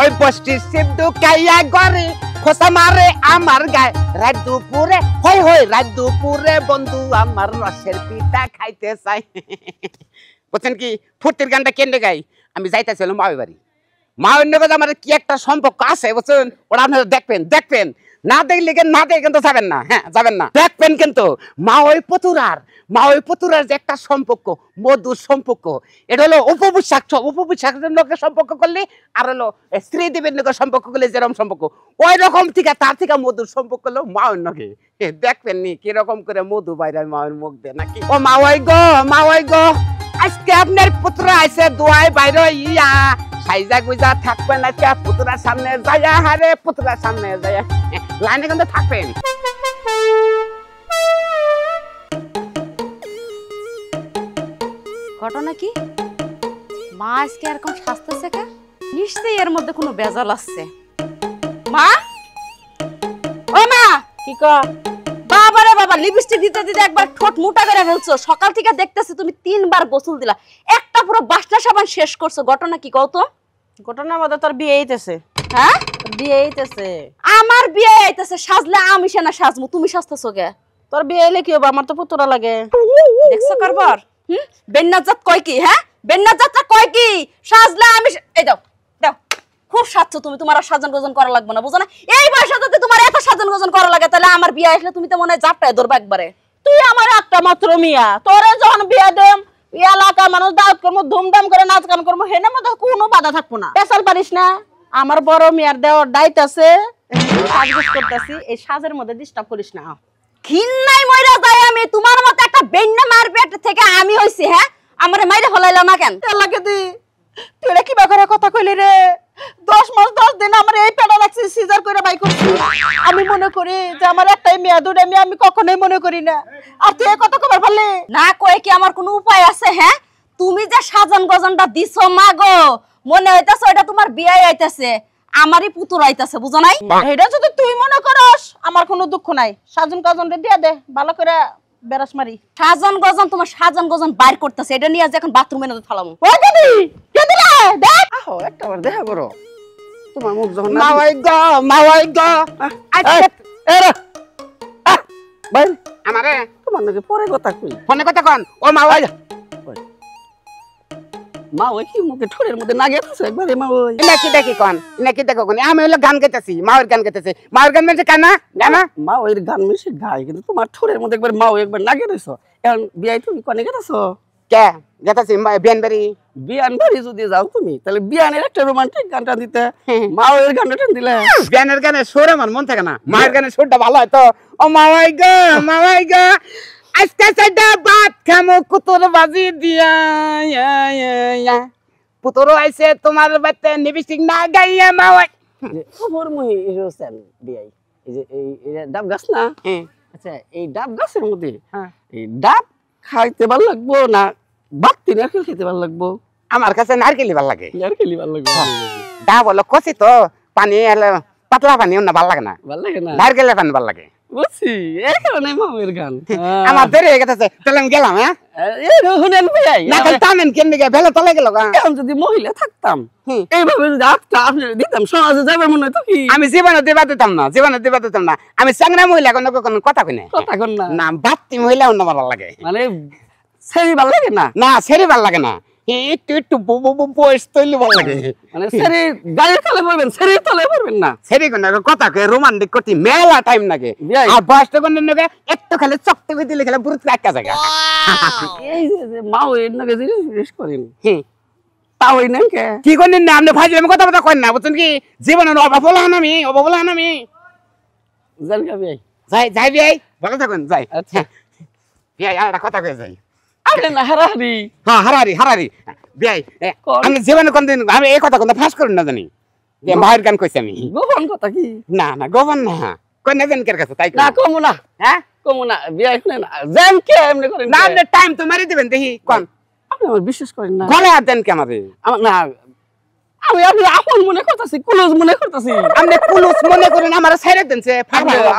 ওই বস্তির সিদ্ধু কাইয়া গরে খোসা মারে আমার গায়ে রাত দুপুরে হই রাত দুপুরে বন্ধু আমার রসের পিঠা খাইতে চাই বুঝছেন কি ফুর্তির গানটা কেন্দ্রে গাই আমি যাইতেছিলাম মাওই বাড়ি মাওই নগদ আমার কি একটা সম্পর্ক আছে বুঝছেন ওরা আপনারা দেখবেন না দেখলে না দেখে কিন্তু যাবেন না হ্যাঁ যাবেন না দেখবেন কিন্তু মাওই পুতুরার যে একটা সম্পর্ক মধুর সম্পর্ক এটা হলো উপবিশ্বাসের লোকের সম্পর্ক করলে আর হলো শ্রীদেবীর লোকের সম্পর্ক করলে যেরকম সম্পর্ক ওই রকম থেকে তার থেকে মধুর সম্পর্ক হলো মাওয়ের নগে দেখবেন নি কিরকম করে মধু বাইরে মাওয়ের মুখ দেয় নাকি ও মাওই গো আজকে আপনার পুতুরা আইসে দোয়াই বাইরে ইয়া সাইজা গুইজা থাকবেন আজকে পুতুরার সামনে যাইয়া হারে পুতুরার সামনে যাইয়া লাইনে কিন্তু থাকবেন ঘটনা কি মা আজকে এরকম সাজতেছে কা নিশ্চয়ই এর মধ্যে কোনো বেজাল আছে মা ও মা কি কর বাবারে বাবা লিপস্টিক দিতে দিতে একবার ঠোঁট মোটা করে ফেলছো সকাল থেকে দেখতেছি তুমি 3 বার গোসল দিলা একটা পুরো বাসনা সাবান শেষ করছো ঘটনা কি কও তো ঘটনার মধ্যে তোর বিয়ে হইতেছে হ্যাঁ বিয়ে হইতেছে আমার বিয়ে হইতেছে সাজলে আমি সেনা সাজমু তুমি সাজতেছো কে তোর বিয়ে হইলে কি হবে আমার তো পুতুরা লাগে দেখছো কারবার বেন্নাজাত কয় কি হ্যাঁ বেন্নাজাতটা কয় কি সাজলে আমি এই দাও খুব সাজছো তুমি তোমার আর সাজন গোজন করা লাগবে না বুঝো না এই বয়সে যদি তোমার এত সাজন গোজন করা লাগে তাহলে আমার বিয়ে আসলে তুমি তো মনে হয় জাপটায় ধরবা একবারে তুই আমার একটা মাত্র মিয়া তোরে যখন বিয়ে দেম এলাকা মানুষ দাওয়াত করবো ধুমধাম করে নাচ গান করবো হেনের মধ্যে কোনো বাধা থাকবো না পেশাল পারিস না আমার বড় মিয়ার দেওয়ার দায়িত্ব আছে সাজগোজ করতেছি এই সাজের মধ্যে ডিস্টার্ব করিস না ঘিন্নাই মইরা যায় আমি তোমার মতো একটা বেন্না মারপেট থেকে আমি হইছি হ্যাঁ আমারে মাইরে ফলাইলো না কেন এলাকে দি তুই কি বাকরা কথা কইলি রে 10 মাস 10 দিন আমার এই পেড়া লাগছে সিজার করে বাই করছি আমি মনে করি যে আমার একটাই মেয়া দুটা মেয়া আমি কখনোই মনে করি না আর তুই কথা কবার পারলি না কই কি আমার কোনো উপায় আছে হ্যাঁ তুমি যে সাজন গজনটা দিছো মা গো মনে হইতাছে এটা তোমার বিয়ে আইতাছে আমারই পুতুর আইতাছে বুঝো নাই এটা যদি তুই মনে করস আমার কোনো দুঃখ নাই সাজন কাজনটা দিয়া দে ভালো করে বেরাস মারি সাজন গজন তোমার সাজন গজন বাইর করতেছে এটা নিয়ে আজ এখন বাথরুমে না ফালামু ও দিদি কে দিলে দেখ আহো একটাবার দেখা করো তোমার মুখ যখন মাওই গো আচ্ছা এরা ভাই আমারে তোমার নাকি পরে কথা কই ফোনে কথা কন ও মাওই মা ওই কি মুখে ঠোরের মধ্যে না গেছে একবারে মা ওই নাকি দেখি কন আমি হলো গান গাইতেছি মাওয়ের গান গাইতেছি মাওয়ের গান মানে কানা গানা মা ওই গান মিশে গায় কিন্তু তোমার ঠোরের মধ্যে একবার মা ওই একবার না গেছো এখন বিয়াই তুমি কোনে গেছো কে গাইতেছি বিয়ানবাড়ি বিয়ানবাড়ি যদি যাও তুমি তাহলে বিয়ানের একটা রোমান্টিক গানটা দিতে মা ওই গানটা দিলে বিয়ানের গানে সুর আমার মন থাকে না মায়ের গানে সুরটা ভালো হয় তো ও মাওই গো আজকে সাইডা বাত খামো কুতুর বাজি দিয়া পুতুর আইছে তোমার বাতে নিবিসিক না গাইয়া মাওই খবর মুই হোসেন বিয়াই এই যে এই ডাব গাছ না আচ্ছা এই ডাব গাছের মধ্যে এই ডাব খাইতে ভালো লাগবো না বাতি নারকেল খেতে ভালো লাগবো আমার কাছে নারকেলই ভালো লাগে নারকেলই ভালো লাগবে ডাব হলো কষি তো পানি পাতলা পানি না ভালো লাগে না নারকেলের পানি ভালো লাগে বুঝছি এখানে মামের গান আমার দেরি হয়ে গেছে তাহলে আমি গেলাম হ্যাঁ শুনেন ভাই না টানেন কেমনি গে ভেলে তলে গেল এখন যদি মহিলা থাকতাম এইভাবে যদি আটটা আপনি দিতাম সমাজে যাবে মনে হয় তো কি আমি জীবনে দিবা দিতাম না আমি চাংরা মহিলা কোনো কথা কই কথা কন না বাত্তি মহিলা অন্য ভালো লাগে মানে সেরি ভালো লাগে না সেরি ভালো লাগে না একটু বয়স তৈলি ভালো লাগে মানে সেরি গায়ের তলে পড়বেন সেরির তলে পড়বেন না সেরি কোন কথা কই রোমান্টিক করতে মেলা টাইম লাগে আর বয়সটা কোন নগে একটু খালি চকতে দিলে খেলে পুরো একটা জায়গা এই যে মা ওই নগে জিনিস করেন তাও ওই নাম কে কি করেন না আপনি ভাইজি আমি কথা কই না বুঝছেন কি জীবনের অভাব হলো না আমি জান কা ভাই যাই ভাই ভালো থাকুন যাই আচ্ছা ভাই আর কথা কই যাই আপনি না হারাহারি হ্যাঁ হারারি ভাই আমি জীবনে কোনদিন আমি এই কথা কোন ফাঁস করুন না জানি যে মায়ের গান কইছি আমি গোপন কথা কি না গোপন না কই না জান কের কাছে তাই না কমু না হ্যাঁ কমু না বিয়া শুনে না জান কে এমনি করেন না আপনি টাইম তো মারি দিবেন দেখি কোন আপনি আমার বিশ্বাস করেন না ঘরে আর দেন কে আমারে না আমি আপনি আপন মনে করতেছি ক্লোজ মনে করতেছি আপনি পুলিশ মনে করেন আমার ছেড়ে দেন সে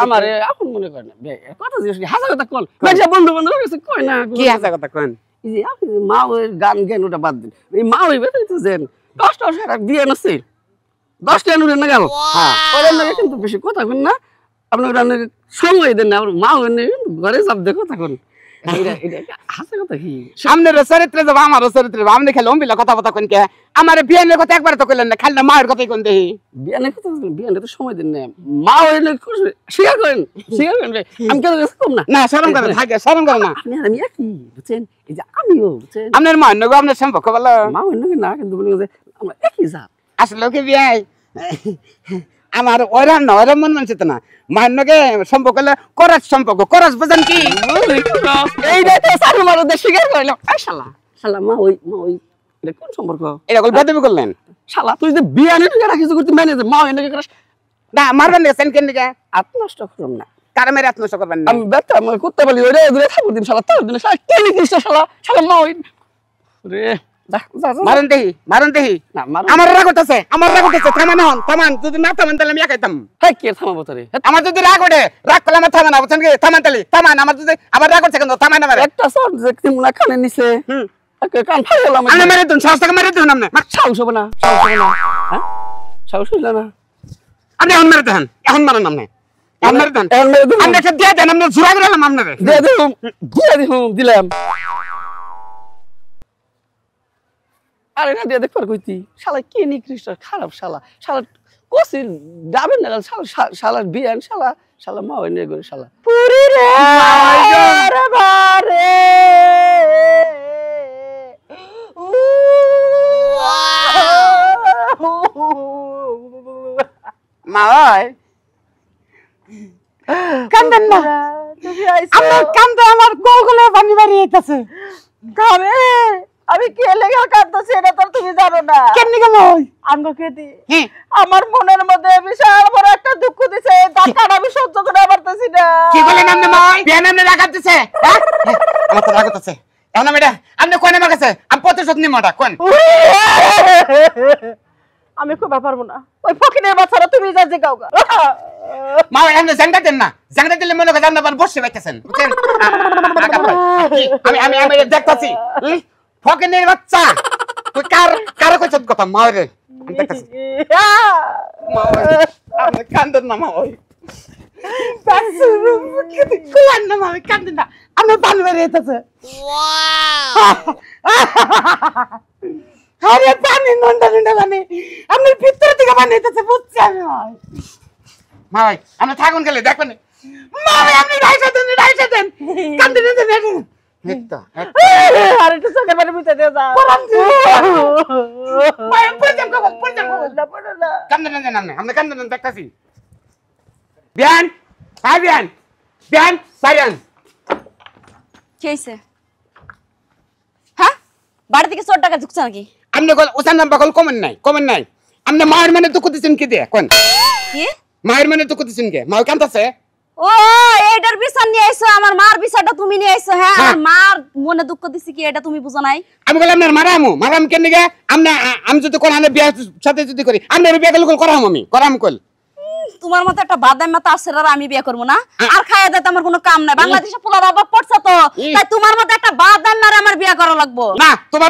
আমার আপন মনে করেন না কথা জিজ্ঞেস হাজার কথা কোন বেশি বন্ধু বান্ধব কাছে কই না কি হাজার কথা কোন এই যে আপনি মা ওই গান জ্ঞান ওটা বাদ দিন এই মা ওই বেতন তো জেন কষ্ট সারা দিয়ে নছে 10 টাকা নুরেন না গেল হ্যাঁ ওদের নাকি কিন্তু বেশি কথা কন না আপনার সময় দেন না আমার মা ঘরে যাব দেখো তখন হাসে কথা কি সামনের চরিত্রে যাবো আমারও চরিত্রে যাবো আপনি খেলে অম্বিলা কথা বথা কোন কে আমার বিয়ানের কথা একবার তো কইলেন না খালি না মায়ের কথাই কোন দেহি বিয়ানে কথা বিয়ানে তো সময় দেন না মা হইলে স্বীকার করেন আমি কেন কম না না শরম করে থাকে শরম করে না আপনি আর আমি একই বুঝছেন এই যে আমিও বুঝছেন আপনার মা নগো আপনার সম্পর্ক বলো মা হইল না কিন্তু বলি যে আমরা একই জাত আসলে কি বিয়াই আমার ওইরাম না ওইরাম মন মানছে তো না মায়ের নগে সম্পর্ক হলে করস সম্পর্ক করস বুঝেন কি এইটাই তো সারু মারো দে স্বীকার করলাম শালা শালা মা ওই এটা কোন সম্পর্ক এটা কল বেদবি করলেন শালা তুই যে বিয়ানে তুই রাখিস করতে ম্যানেজ মা হইলে করাস না মারবেন না সেন কেন দিকে আত্মনষ্ট করুম না কার মেরে আত্মনষ্ট করবেন না আমি বেটা আমি করতে বলি ওরে দূরে থাকো দিন শালা তার দিন শালা কেন কৃষ্ণ শালা শালা মা হই রে মারুন দেহি না মার আমার রাগ উঠেছে থামান হন থামান যদি না থামান তাহলে আমি একাই থাম হাই কে থামাবো তোরে আমার যদি রাগ ওঠে রাগ করলে আমার থামে না বুঝছেন কি থামান তাহলে থামান আমার যদি আবার রাগ উঠছে কেন থামান আমার একটা সর দেখতে মুনা কানে নিছে কান ফাই গেলাম আমি মেরে দিন সাহস থেকে মেরে দিন আপনি সাহস হবে না হ্যাঁ সাহস হইল না আপনি এখন মেরে দেন এখন মারেন আপনি এখন মেরে দেন এখন মেরে দিলাম। আপনি একটা দিয়ে দেন আপনি জোড়া দিলাম আপনারে দিয়ে দিলাম আরে না দিয়ে দেখবার কইতি শালা কি নিকৃষ্ট খারাপ শালা শালা কসি যাবেন না শালার বিয়ান শালা মা হইনে করে শালা পুরি রে রে বারে মা ওই কান্দেন না আমার কান্দে আমার গোগলে পানি বাড়ি আইতাছে কামে আমি কে লেগে কাঁদতেছি এটা তো তুমি জানো না কেমনি কেন ওই আঙ্গ খেতি হ্যাঁ আমার মনের মধ্যে বিশাল বড় একটা দুঃখ দিছে ধাক্কাটা আমি সহ্য করতে পারতেছি না কি বলেন আপনি মা ওই বিয়ান আপনি রাগাতেছে হ্যাঁ আমার তো রাগাতেছে এখন আমি এটা আপনি কোন আমার কাছে আমি প্রতিশোধ নিব ওটা কোন আমি খুব পারবো না ওই ফকিনের বাচ্চারা তুমি যা যে গাওগা মা ওই আপনি জাঙ্গা দেন না জাঙ্গা দিলে মনে করেন আপনি বসে বাইতেছেন বুঝছেন আমি আমি দেখতাছি ফকিনের বাচ্চা তুই কার কইছ কথা মা রে আমি দেখতাছি মা ওই আপনি কান্দেন না মা ওই কুয়ান না মা ওই কান্দেন না আমার পান বেরিয়ে যেতেছে আরে পানি নন্ডা নন্ডা পানি আমি ভিতর থেকে পানি যেতেছে বুঝছি আমি মা ভাই আপনি থাকুন গেলে দেখবেন মা ভাই আপনি রাইসা দেন কান্দেন দেন একটা আর একটু চোখের পানি মুছে দে যাও ভাই পড়ে যাম না পড়ো না কান্দেন দেন আপনি কান্দেন দেখতাছি বিয়ান হাই বিয়ান সাইলেন্স কি হইছে হ্যাঁ বাড়ি থেকে 100 টাকা ঢুকছে নাকি আপনি কল ওসান নাম বকল কমেন নাই আপনি মায়ের মানে দুঃখ দিছেন কি দিয়ে কোন কি মায়ের মানে দুঃখ দিছেন কে মা কাঁদতাছে ও এইটার বিচার নিয়ে আইছো আমার মার বিচারটা তুমি নিয়ে আইছো হ্যাঁ আমার মার মনে দুঃখ দিছি কি এটা তুমি বুঝো নাই আমি বললাম না মারাম কেন গে আমি যদি কোন আনে বিয়ার সাথে যদি করি আমি বিয়া কল করাম কল তোমার মতো একটা বাদাম মাথা আছে আর আমি বিয়ে করবো না আর খাইয়া দিতে আমার কোনো কাম নাই বাংলাদেশে পোলার অভাব পড়ছে তো তাই তোমার মতো একটা বাদাম মারে আমার বিয়ে করা লাগবো না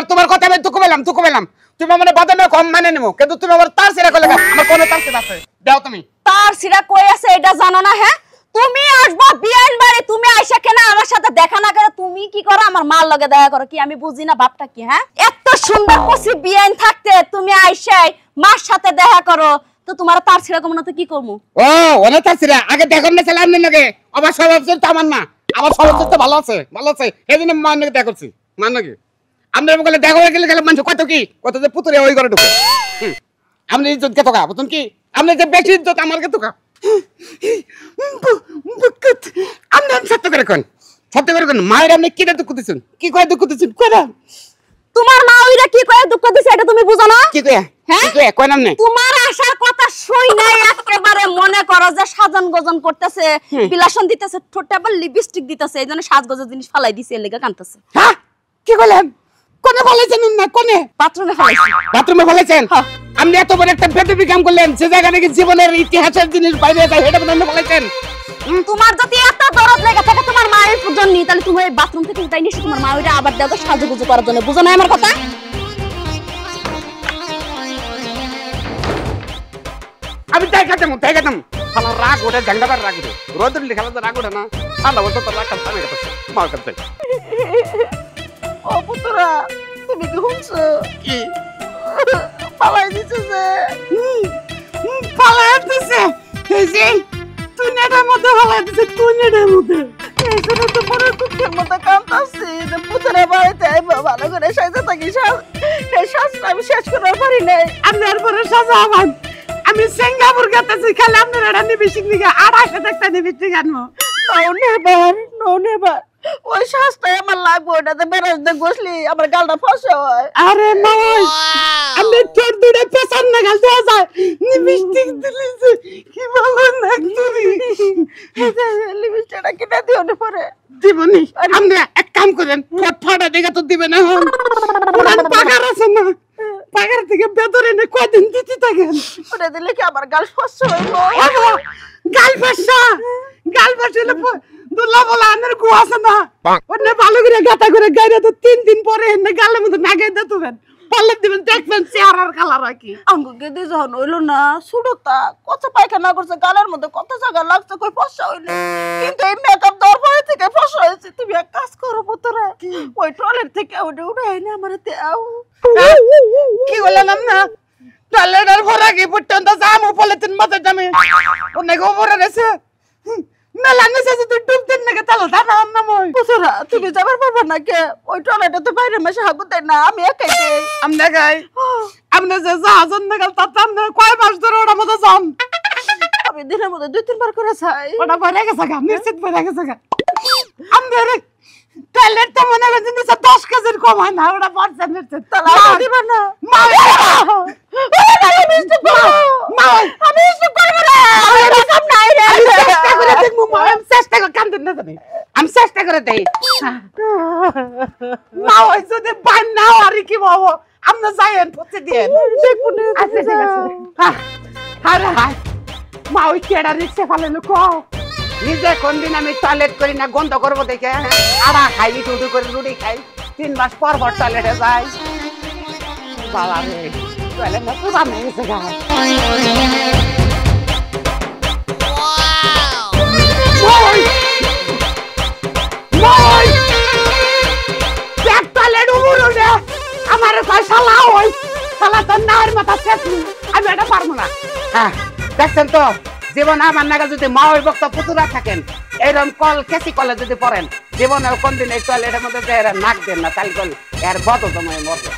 তোমার কথা আমি দুঃখ পেলাম তুমি মানে বাদামে কম মানে নেবো কিন্তু তুমি আবার তার সিরা কলে আমার কোন তার সিরা আছে দাও তুমি তার সিরা কই আছে এটা জানো না হ্যাঁ তুমি আসবা বিয়ান বাড়ি তুমি আইসা কেন আমার সাথে দেখা না করে তুমি কি করো আমার মার লগে দেখা করো কি আমি বুঝি না ভাবটা কি হ্যাঁ এত সুন্দর কসি বিয়ান থাকতে তুমি আইসাই মার সাথে দেখা করো তো তোমার তার সিরা কম না তো কি করবো ও ওনে তার সিরা আগে দেখো না ছেলে আমনে লাগে আমার স্বভাব তো আমার না আমার স্বভাব তো ভালো আছে সেদিন মান নাকি দেখা করছি মান নাকি আমরা বলে দেখা হয়ে গেলে মানুষ কত যে পুতুরে ওই ঘরে ঢুকে আপনি ইজ্জত কে তোকা বুঝুন কি আপনি যে বেশি ইজ্জত আমার কে তোকা আপনি সত্য করে কোন মায়ের আপনি কি দুঃখ দিচ্ছেন কি কয়ে দুঃখ দিচ্ছেন কয়ে তোমার মা ওইরা কি কয়ে দুঃখ দিছে এটা তুমি বুঝো না কি কয়ে হ্যাঁ কয় নাম নেই তোমার আসার কথা শুই নাই একেবারে মনে করো যে সাজান গজন করতেছে বিলাসন দিতেছে ঠোঁটে আবার লিপস্টিক দিতেছে এইজন্য সাজগোজের জিনিস ফালাই দিছে এর লাগা কাঁদতেছে হ্যাঁ কি বলেন কোনে ফলাইছেন না কোনে বাথরুমে ফালাইছি বাথরুমে ফলাইছেন আপনি এত বড় একটা বেদবি কাম করলেন সে জায়গা নাকি জীবনের ইতিহাসের জিনিস বাইরে যায় এটা বলেন ফলাইছেন তোমার যদি এত দরদ লেগে থাকে তোমার মায়ের জন্য তাহলে তুমি এই বাথরুম থেকে উঠাই নিয়ে তোমার মা ওইটা আবার দাও সাজুগুজু করার জন্য বুঝো না আমার কথা আমি দেখা দেবো আমার রাগ ওঠে ঝাংডাবার রাগ ওঠে রোদ উঠলে খেলা তো রাগ ওঠে না ঠান্ডা বলতো তোর রাগ কাছে আমি কাছে মার কাছে ও পুতরা তুমি কি শুনছো কি পালাই দিছে যে পালাই দিছে এই যে তুই নেটার মধ্যে পালাই দিছে তুই নেটার মধ্যে এই জন্য তো মনে দুঃখের মতো কাঁদতাছি যে পুতরা বাড়িতে আইবো ভালো করে সাজা থাকি এই সাজটা আমি শেষ করতে পারি নাই আমি এরপরে সাজা আমার আমি সিঙ্গাপুর গেতেছি খালি আপনার এটা নিবিসিক নিগে 28 একটা নিবিসিক আনবো নো নেভার ওই সাজটা আমার লাগবে ওটাতে বেরোতে বসলি আমার গালটা ফসে হয় আরে নয় আমি তোর দুটো পেছন না গাল দেওয়া যায় নিবিসিক দিলিস কি ভালো না তুই লিপস্টিকটা কিনে দিও না পরে দিবনি আপনি এক কাম করেন ফটফটা দেখে তো দিবেন এখন পুরান পাগার আছে না পাগার থেকে বেদরে নে কয়দিন দিতে থাকেন ওটা দিলে কি আমার গাল ফসে হইব গাল ফসলে দুলা বলা আনের গু আছে না ওনে ভালো করে গাতা করে গাইরা তো 3 দিন পরে এনে গালের মধ্যে না গাইতে তুবেন পাল্লে দিবেন দেখবেন চেহারার কালার কি আঙ্গুকে দিয়ে যখন হইলো না সুডতা কত পায়খানা করছে গালের মধ্যে কত জায়গা লাগছে কই ফসা হইলো কিন্তু এই মেকআপ দেওয়ার পরে থেকে ফসা হয়েছে তুমি এক কাজ করো পুতরা ওই টয়লেট থেকে উঠে উঠে এনে আমার দেও কি বললাম না টয়লেটের ভরা কি পর্যন্ত জাম পলিথিন মতো জমে অনেক ওপরে রয়েছে মেলা নেছে তুই ডুব দিন নাকি তাহলে জানা না মই পুতরা তুমি যাবার পারবে না কে ওই টয়লেটে তো বাইরে মেশে হাগু দেয় না আমি একাই দেই আমনে গাই আমনে যে জাহাজন নাগাল তার আমনে কয় মাস ধরে ওটা মতো যান আমি দিনের মধ্যে 2-3 বার করে যাই ওটা ভরে গেছে গা নিশ্চিত ভরে গেছে গা আমনে রে টয়লেট তো মনে হয় জিনিস 10 কেজির কম হয় না ওটা পড়ছে নিশ্চিত তাহলে দিবা না মা আমি স্টপ করব না আমি সব নাই রে চেষ্টা করে দেখবো মা আমি চেষ্টা করে কাম দিন না জানি আমি চেষ্টা করে দেই মা ওই যদি বান না আর কি বাবু আমনে যাইেন পড়তে দিয়েন দেখুনে আচ্ছা ঠিক আছে আরে হাই মা ওই কেডা রিক্সা ফালেলো কো নিজে কোন দিন আমি টয়লেট করি না গন্ধ করবো দেখে আড়া খাই টুটু করে রুটি খাই 3 মাস পর পর টয়লেটে যাই বাবা রে টয়লেট না পুরা নেই গেছে গা আমার শালা ওই শালা তো নার মাথা শেষ আমি এটা পারবো না হ্যাঁ দেখছেন তো জীবন আমার নাগাল যদি মা ওই বক্তা পুতুরা থাকেন এরকম কল কেসি কলে যদি পড়েন জীবনে কোন দিন এই টয়লেটের মধ্যে নাক দেন না তাহলে এর বদল তোমায় মরবে